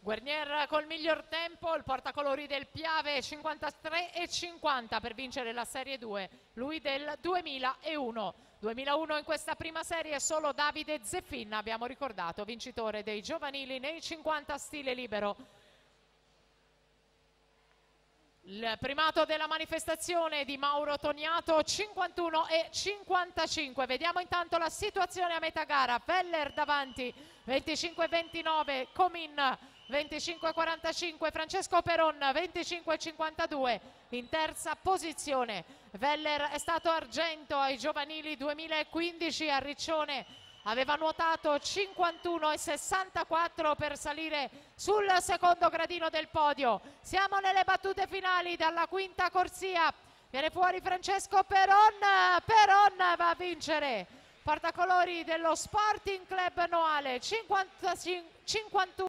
Guernier col miglior tempo, il portacolori del Piave 53,50 per vincere la Serie 2, lui del 2001. 2001 in questa prima serie solo Davide Zeffin, abbiamo ricordato, vincitore dei giovanili nei 50 stile libero. Il primato della manifestazione di Mauro Toniato 51,55. Vediamo intanto la situazione a metà gara. Veller davanti 25,29, Comin 25,45, Francesco Peron 25,52 in terza posizione. Veller è stato argento ai giovanili 2015 a Riccione. Aveva nuotato 51,64 per salire sul secondo gradino del podio. Siamo nelle battute finali dalla quinta corsia. Viene fuori Francesco Peron. Peron va a vincere. Portacolori dello Sporting Club Noale 51.